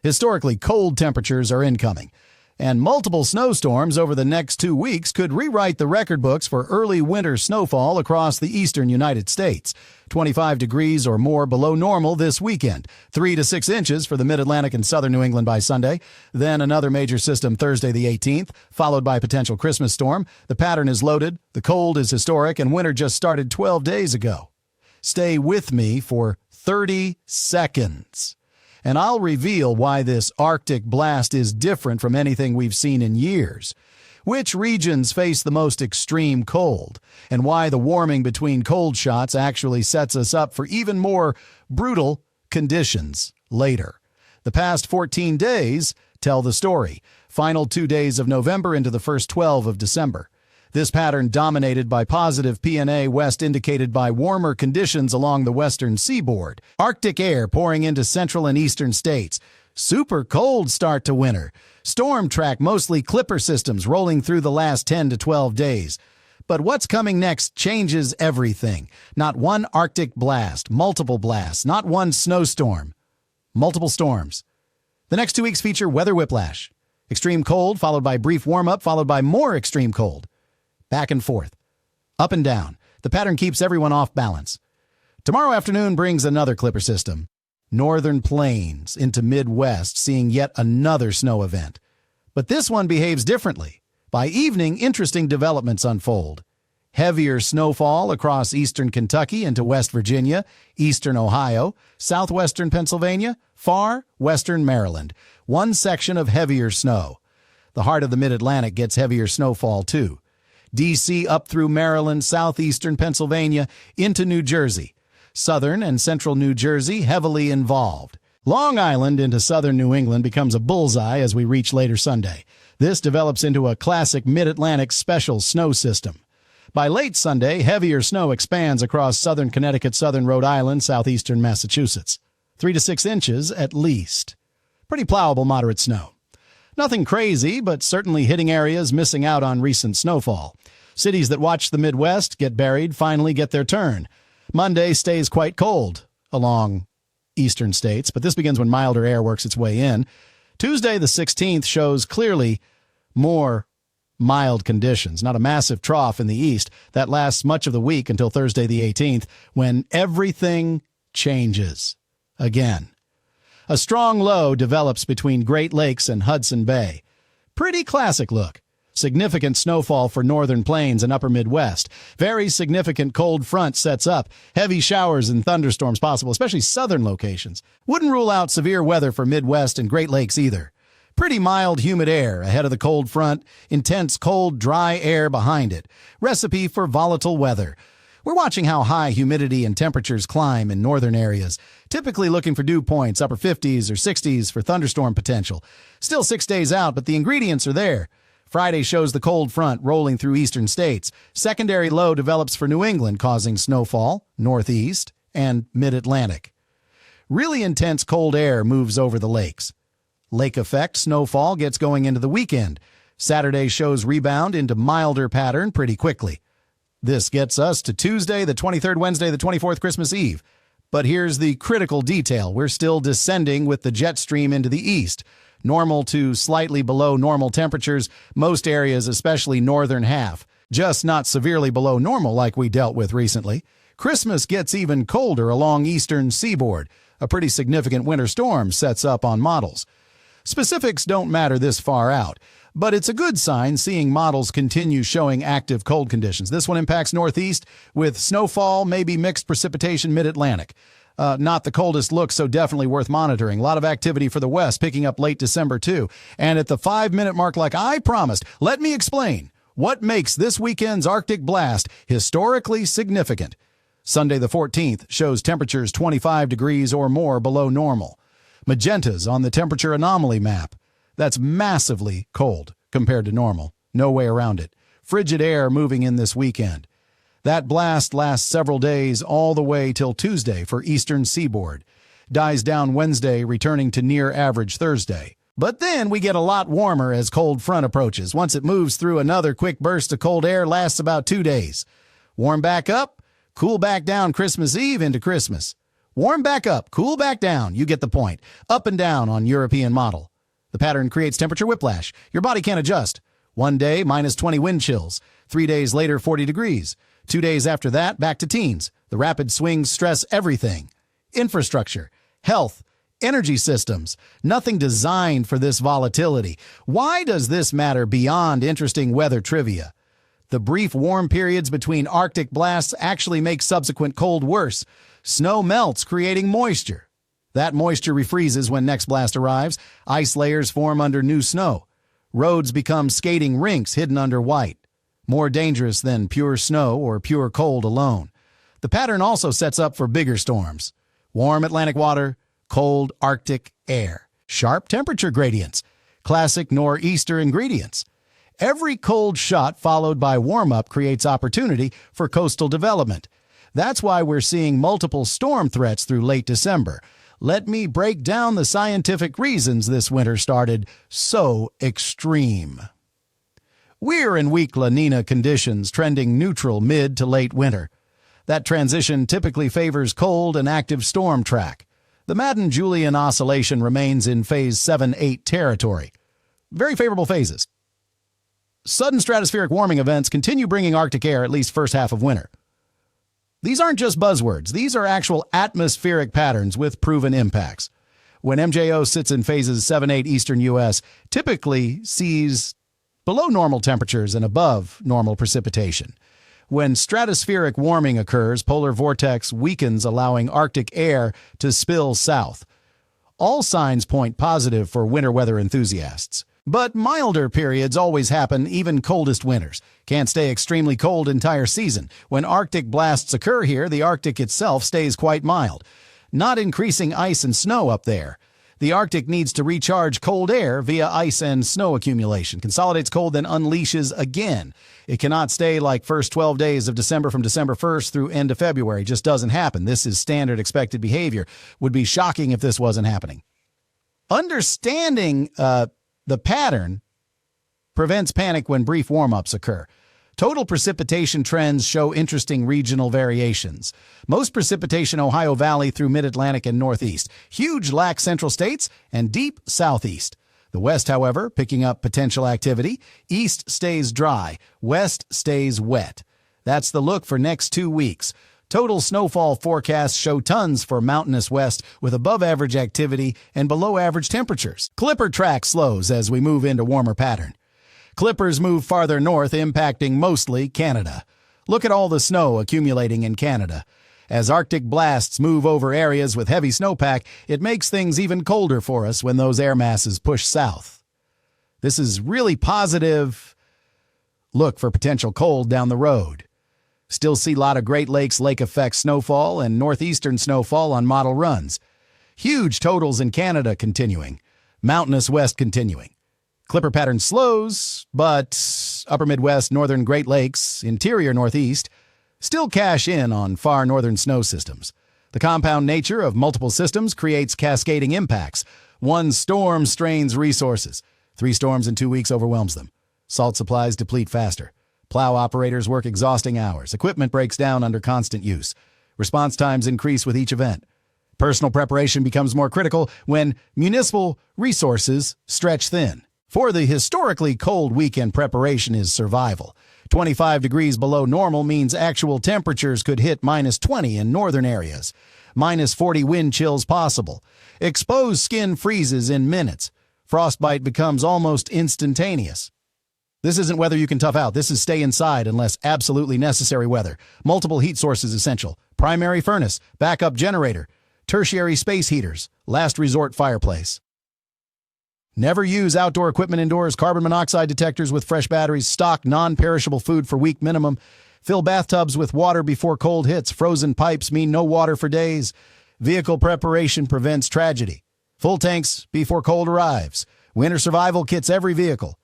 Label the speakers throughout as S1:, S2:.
S1: Historically cold temperatures are incoming, and multiple snowstorms over the next 2 weeks could rewrite the record books for early winter snowfall across the eastern United States. 25 degrees or more below normal this weekend. 3 to 6 inches for the mid-Atlantic and southern New England by Sunday. Then another major system Thursday the 18th, followed by a potential Christmas storm. The pattern is loaded, the cold is historic, and winter just started 12 days ago. Stay with me for 30 seconds. And I'll reveal why this Arctic blast is different from anything we've seen in years, which regions face the most extreme cold, and why the warming between cold shots actually sets us up for even more brutal conditions later. The past 14 days tell the story. Final 2 days of November into the first 12 of December. This pattern dominated by positive PNA west indicated by warmer conditions along the western seaboard. Arctic air pouring into central and eastern states. Super cold start to winter. Storm track mostly clipper systems rolling through the last 10 to 12 days. But what's coming next changes everything. Not one Arctic blast, multiple blasts, not one snowstorm. Multiple storms. The next 2 weeks feature weather whiplash. Extreme cold followed by brief warm-up followed by more extreme cold. Back and forth, up and down. The pattern keeps everyone off balance. Tomorrow afternoon brings another clipper system. Northern plains into Midwest, seeing yet another snow event. But this one behaves differently. By evening, interesting developments unfold. Heavier snowfall across eastern Kentucky into West Virginia, eastern Ohio, southwestern Pennsylvania, far western Maryland. One section of heavier snow. The heart of the Mid-Atlantic gets heavier snowfall too. D.C. up through Maryland, southeastern Pennsylvania, into New Jersey. Southern and central New Jersey heavily involved. Long Island into southern New England becomes a bullseye as we reach later Sunday. This develops into a classic Mid-Atlantic special snow system. By late Sunday, heavier snow expands across southern Connecticut, southern Rhode Island, southeastern Massachusetts. 3 to 6 inches at least. Pretty plowable moderate snow. Nothing crazy, but certainly hitting areas missing out on recent snowfall. Cities that watch the Midwest get buried finally get their turn. Monday stays quite cold along eastern states, but this begins when milder air works its way in. Tuesday the 16th shows clearly more mild conditions, not a massive trough in the east. That lasts much of the week until Thursday the 18th, when everything changes again. A strong low develops between Great Lakes and Hudson Bay. Pretty classic look. Significant snowfall for northern plains and upper Midwest. Very significant cold front sets up. Heavy showers and thunderstorms possible, especially southern locations. Wouldn't rule out severe weather for Midwest and Great Lakes either. Pretty mild, humid air ahead of the cold front. Intense, cold, dry air behind it. Recipe for volatile weather. We're watching how high humidity and temperatures climb in northern areas, typically looking for dew points, upper 50s or 60s for thunderstorm potential. Still 6 days out, but the ingredients are there. Friday shows the cold front rolling through eastern states. Secondary low develops for New England, causing snowfall, northeast, and mid-Atlantic. Really intense cold air moves over the lakes. Lake effect snowfall gets going into the weekend. Saturday shows rebound into milder pattern pretty quickly. This gets us to Tuesday, the 23rd, Wednesday, the 24th, Christmas Eve. But here's the critical detail. We're still descending with the jet stream into the east. Normal to slightly below normal temperatures, most areas, especially northern half. Just not severely below normal like we dealt with recently. Christmas gets even colder along eastern seaboard. A pretty significant winter storm sets up on models. Specifics don't matter this far out. But it's a good sign seeing models continue showing active cold conditions. This one impacts northeast with snowfall, maybe mixed precipitation mid-Atlantic. Not the coldest look, so definitely worth monitoring. A lot of activity for the west, picking up late December too. And at the 5-minute mark, like I promised, let me explain what makes this weekend's Arctic blast historically significant. Sunday the 14th shows temperatures 25 degrees or more below normal. Magentas on the temperature anomaly map. That's massively cold compared to normal. No way around it. Frigid air moving in this weekend. That blast lasts several days all the way till Tuesday for eastern seaboard. Dies down Wednesday, returning to near average Thursday. But then we get a lot warmer as cold front approaches. Once it moves through, another quick burst of cold air lasts about 2 days. Warm back up, cool back down Christmas Eve into Christmas. Warm back up, cool back down. You get the point. Up and down on European model. The pattern creates temperature whiplash. Your body can't adjust. One day, minus 20 wind chills. 3 days later, 40 degrees. 2 days after that, back to teens. The rapid swings stress everything. Infrastructure, health, energy systems. Nothing designed for this volatility. Why does this matter beyond interesting weather trivia? The brief warm periods between Arctic blasts actually make subsequent cold worse. Snow melts, creating moisture. That moisture refreezes when next blast arrives. Ice layers form under new snow. Roads become skating rinks hidden under white. More dangerous than pure snow or pure cold alone. The pattern also sets up for bigger storms. Warm Atlantic water, cold Arctic air. Sharp temperature gradients. Classic nor'easter ingredients. Every cold shot followed by warm-up creates opportunity for coastal development. That's why we're seeing multiple storm threats through late December. Let me break down the scientific reasons this winter started so extreme. We're in weak La Nina conditions, trending neutral mid to late winter. That transition typically favors cold and active storm track. The Madden-Julian oscillation remains in phase 7-8 territory. Very favorable phases. Sudden stratospheric warming events continue bringing Arctic air at least first half of winter. These aren't just buzzwords. These are actual atmospheric patterns with proven impacts. When MJO sits in phases 7-8 eastern U.S., typically sees below normal temperatures and above normal precipitation. When stratospheric warming occurs, polar vortex weakens, allowing Arctic air to spill south. All signs point positive for winter weather enthusiasts. But milder periods always happen, even coldest winters. Can't stay extremely cold entire season. When Arctic blasts occur here, the Arctic itself stays quite mild. Not increasing ice and snow up there. The Arctic needs to recharge cold air via ice and snow accumulation. Consolidates cold, then unleashes again. It cannot stay like first 12 days of December from December 1st through end of February. It just doesn't happen. This is standard expected behavior. Would be shocking if this wasn't happening. Understanding the pattern prevents panic when brief warm-ups occur. Total precipitation trends show interesting regional variations. Most precipitation Ohio Valley through Mid-Atlantic and Northeast. Huge lack central states and deep Southeast. The West, however, picking up potential activity. East stays dry. West stays wet. That's the look for next 2 weeks. Total snowfall forecasts show tons for mountainous west with above-average activity and below-average temperatures. Clipper track slows as we move into warmer pattern. Clippers move farther north, impacting mostly Canada. Look at all the snow accumulating in Canada. As Arctic blasts move over areas with heavy snowpack, it makes things even colder for us when those air masses push south. This is really positive. Look for potential cold down the road. Still see a lot of Great Lakes lake effect snowfall and northeastern snowfall on model runs. Huge totals in Canada continuing. Mountainous west continuing. Clipper pattern slows, but upper Midwest, northern Great Lakes, interior Northeast still cash in on far northern snow systems. The compound nature of multiple systems creates cascading impacts. One storm strains resources. 3 storms in 2 weeks overwhelms them. Salt supplies deplete faster. Plow operators work exhausting hours. Equipment breaks down under constant use. Response times increase with each event. Personal preparation becomes more critical when municipal resources stretch thin. For the historically cold weekend, preparation is survival. 25 degrees below normal means actual temperatures could hit minus 20 in northern areas. Minus 40 wind chills possible. Exposed skin freezes in minutes. Frostbite becomes almost instantaneous. This isn't weather you can tough out. This is stay inside unless absolutely necessary weather. Multiple heat sources essential. Primary furnace, backup generator, tertiary space heaters, last resort fireplace. Never use outdoor equipment indoors. Carbon monoxide detectors with fresh batteries. Stock non-perishable food for week minimum. Fill bathtubs with water before cold hits. Frozen pipes mean no water for days. Vehicle preparation prevents tragedy. Full tanks before cold arrives. Winter survival kits every vehicle.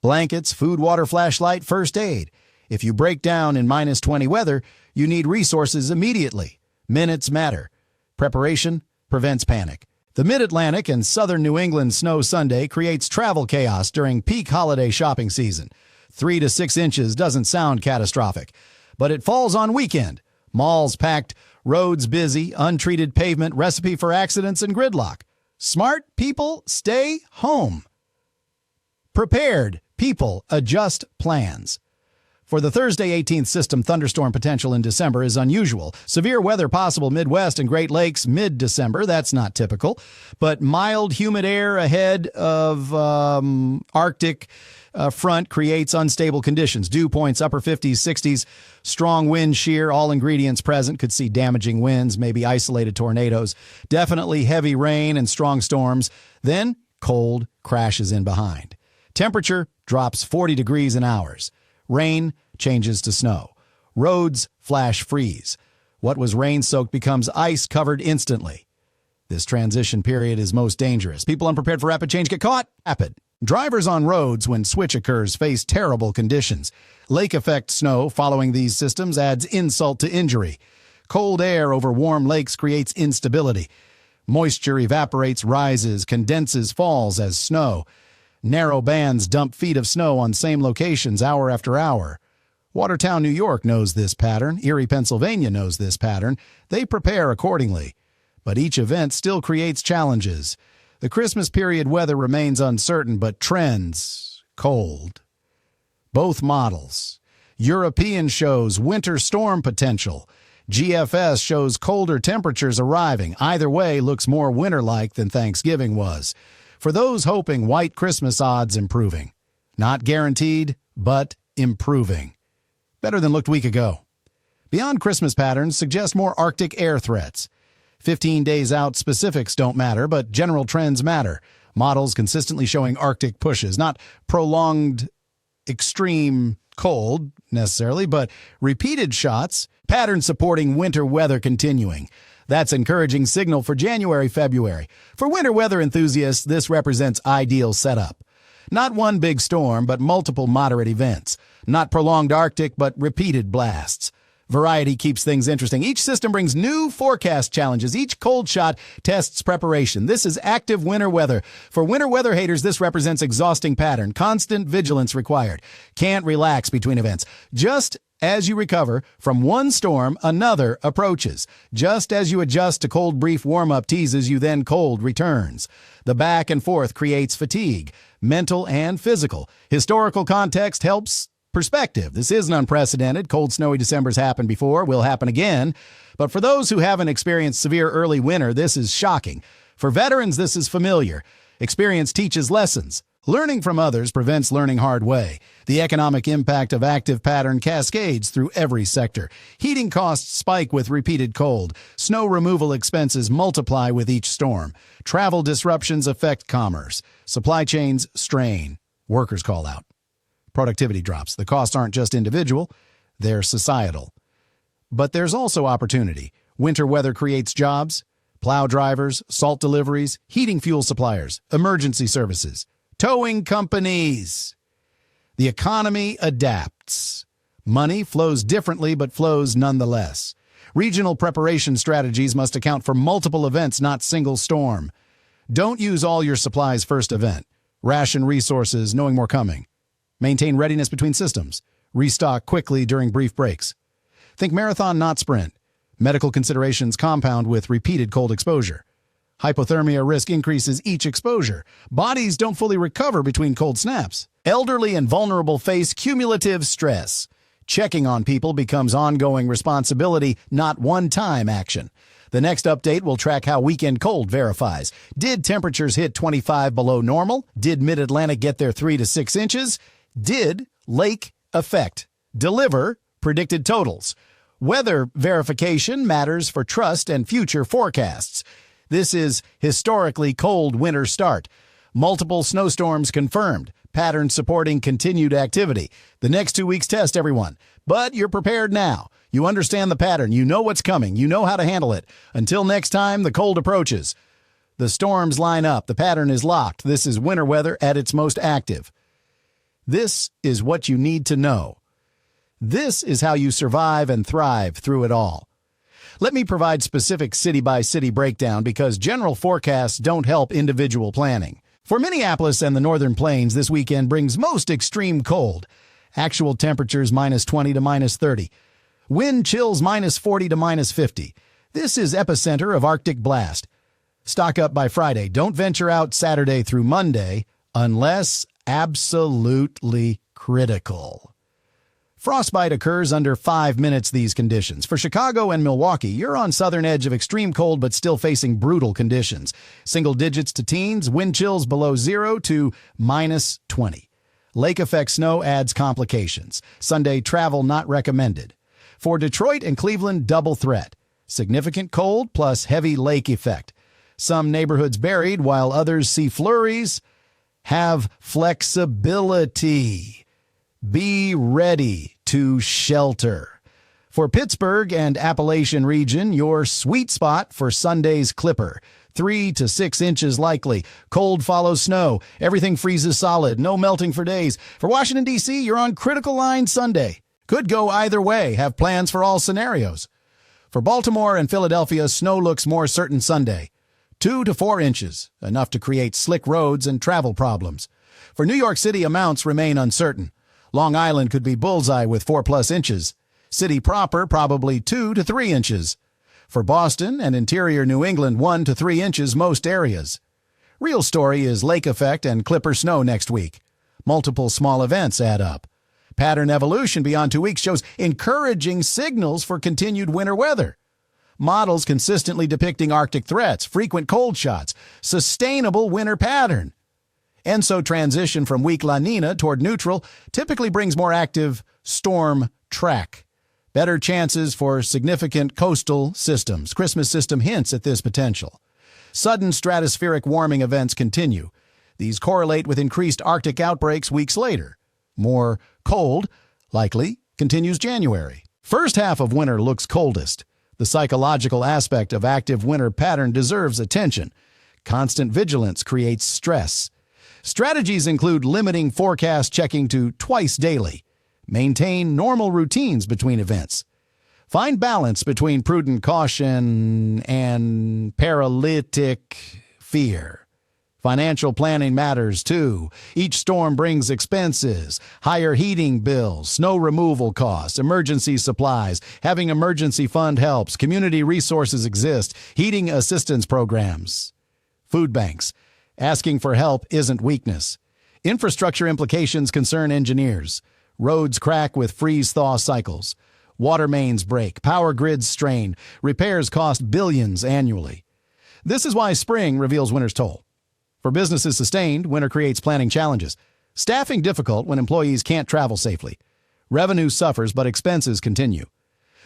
S1: Blankets, food, water, flashlight, first aid. If you break down in minus 20 weather, you need resources immediately. Minutes matter. Preparation prevents panic. The Mid-Atlantic and southern New England snow Sunday creates travel chaos during peak holiday shopping season. 3 to 6 inches doesn't sound catastrophic, but it falls on weekend. Malls packed, Roads busy, untreated pavement, recipe for accidents and gridlock. Smart people stay home. Prepared people adjust plans. For the Thursday 18th system, thunderstorm potential in December is unusual. Severe weather possible Midwest and Great Lakes mid-December. That's not typical. But mild, humid air ahead of Arctic front creates unstable conditions. Dew points upper 50s, 60s. Strong wind shear, all ingredients present. Could see damaging winds, maybe isolated tornadoes. Definitely heavy rain and strong storms. Then cold crashes in behind. Temperature drops 40 degrees in hours. Rain changes to snow. Roads flash freeze. What was rain-soaked becomes ice-covered instantly. This transition period is most dangerous. People unprepared for rapid change get caught. Rapid. Drivers on roads when switch occurs face terrible conditions. Lake effect snow following these systems adds insult to injury. Cold air over warm lakes creates instability. Moisture evaporates, rises, condenses, falls as snow. Narrow bands dump feet of snow on same locations hour after hour. Watertown, New York knows this pattern. Erie, Pennsylvania knows this pattern. They prepare accordingly. But each event still creates challenges. The Christmas period weather remains uncertain, but trends cold. Both models. European shows winter storm potential. GFS shows colder temperatures arriving. Either way looks more winter-like than Thanksgiving was. For those hoping, white Christmas odds improving. Not guaranteed, but improving. Better than looked week ago. Beyond Christmas patterns suggest more Arctic air threats. 15 days out, specifics don't matter, but general trends matter. Models consistently showing Arctic pushes, not prolonged extreme cold necessarily, but repeated shots, patterns supporting winter weather continuing. That's encouraging signal for January, February. For winter weather enthusiasts, this represents ideal setup. Not one big storm, but multiple moderate events. Not prolonged Arctic, but repeated blasts. Variety keeps things interesting. Each system brings new forecast challenges. Each cold shot tests preparation. This is active winter weather. For winter weather haters, this represents exhausting pattern. Constant vigilance required. Can't relax between events. Just as you recover from one storm, another approaches. Just as you adjust to cold brief warm-up teases, you then cold returns. The back and forth creates fatigue, mental and physical. Historical context helps perspective. This isn't unprecedented. Cold, snowy Decembers happened before, will happen again. But for those who haven't experienced severe early winter, this is shocking. For veterans, this is familiar. Experience teaches lessons. Learning from others prevents learning hard way. The economic impact of active pattern cascades through every sector. Heating costs spike with repeated cold. Snow removal expenses multiply with each storm. Travel disruptions affect commerce. Supply chains strain. Workers call out. Productivity drops. The costs aren't just individual, they're societal. But there's also opportunity. Winter weather creates jobs. Plow drivers, salt deliveries, heating fuel suppliers, emergency services. Towing companies. The economy adapts. Money flows differently but flows nonetheless. Regional preparation strategies must account for multiple events, not single storm. Don't use all your supplies first event. Ration resources, knowing more coming. Maintain readiness between systems. Restock quickly during brief breaks. Think marathon, not sprint. Medical considerations compound with repeated cold exposure. Hypothermia risk increases each exposure. Bodies don't fully recover between cold snaps. Elderly and vulnerable face cumulative stress. Checking on people becomes ongoing responsibility, not one-time action. The next update will track how weekend cold verifies. Did temperatures hit 25 below normal? Did Mid-Atlantic get their 3 to 6 inches? Did lake effect deliver predicted totals? Weather verification matters for trust and future forecasts. This is historically cold winter start. Multiple snowstorms confirmed. Pattern supporting continued activity. The next 2 weeks test everyone. But you're prepared now. You understand the pattern. You know what's coming. You know how to handle it. Until next time, the cold approaches. The storms line up. The pattern is locked. This is winter weather at its most active. This is what you need to know. This is how you survive and thrive through it all. Let me provide specific city-by-city breakdown because general forecasts don't help individual planning. For Minneapolis and the Northern Plains, this weekend brings most extreme cold. Actual temperatures -20 to -30. Wind chills -40 to -50. This is epicenter of Arctic blast. Stock up by Friday. Don't venture out Saturday through Monday unless absolutely critical. Frostbite occurs under 5 minutes these conditions. For Chicago and Milwaukee, you're on southern edge of extreme cold but still facing brutal conditions. Single digits to teens, wind chills below 0 to -20. Lake effect snow adds complications. Sunday travel not recommended. For Detroit and Cleveland, double threat. Significant cold plus heavy lake effect. Some neighborhoods buried while others see flurries. Have flexibility. Be ready to shelter. For Pittsburgh and Appalachian region, your sweet spot for Sunday's Clipper. 3 to 6 inches likely. Cold follows snow. Everything freezes solid. No melting for days. For Washington, D.C., you're on critical line Sunday. Could go either way. Have plans for all scenarios. For Baltimore and Philadelphia, snow looks more certain Sunday. 2 to 4 inches, enough to create slick roads and travel problems. For New York City, amounts remain uncertain. Long Island could be bullseye with 4+ inches. City proper, probably 2 to 3 inches. For Boston and interior New England, 1 to 3 inches most areas. Real story is lake effect and clipper snow next week. Multiple small events add up. Pattern evolution beyond 2 weeks shows encouraging signals for continued winter weather. Models consistently depicting Arctic threats, frequent cold shots, sustainable winter pattern. ENSO transition from weak La Nina toward neutral typically brings more active storm track. Better chances for significant coastal systems. Christmas system hints at this potential. Sudden stratospheric warming events continue. These correlate with increased Arctic outbreaks weeks later. More cold, likely, continues January. First half of winter looks coldest. The psychological aspect of active winter pattern deserves attention. Constant vigilance creates stress. Strategies include limiting forecast checking to twice daily. Maintain normal routines between events. Find balance between prudent caution and paralytic fear. Financial planning matters too. Each storm brings expenses, higher heating bills, snow removal costs, emergency supplies. Having emergency fund helps. Community resources exist. Heating assistance programs. Food banks. Asking for help isn't weakness. Infrastructure implications concern engineers. Roads crack with freeze-thaw cycles. Water mains break. Power grids strain. Repairs cost billions annually. This is why spring reveals winter's toll. For businesses sustained, winter creates planning challenges. Staffing difficult when employees can't travel safely. Revenue suffers, but expenses continue.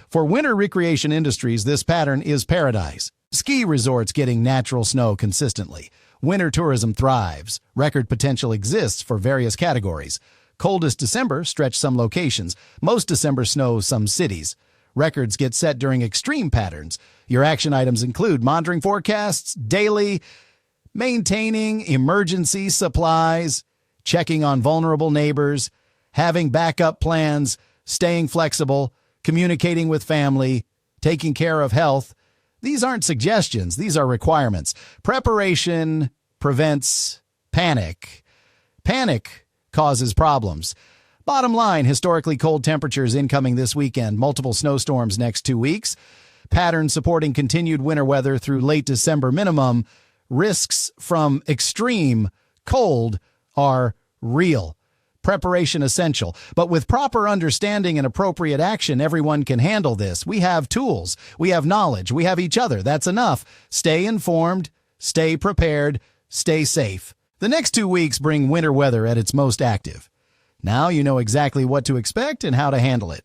S1: For winter recreation industries, this pattern is paradise. Ski resorts getting natural snow consistently. Winter tourism thrives. Record potential exists for various categories. Coldest December stretch some locations. Most December snows some cities. Records get set during extreme patterns. Your action items include monitoring forecasts daily, maintaining emergency supplies, checking on vulnerable neighbors, having backup plans, staying flexible, communicating with family, taking care of health. These aren't suggestions. These are requirements. Preparation prevents panic. Panic causes problems. Bottom line, historically cold temperatures incoming this weekend. Multiple snowstorms next 2 weeks. Pattern supporting continued winter weather through late December minimum. Risks from extreme cold are real. Preparation essential. But with proper understanding and appropriate action, everyone can handle this. We have tools. We have knowledge. We have each other. That's enough. Stay informed. Stay prepared. Stay safe. The next 2 weeks bring winter weather at its most active. Now you know exactly what to expect and how to handle it.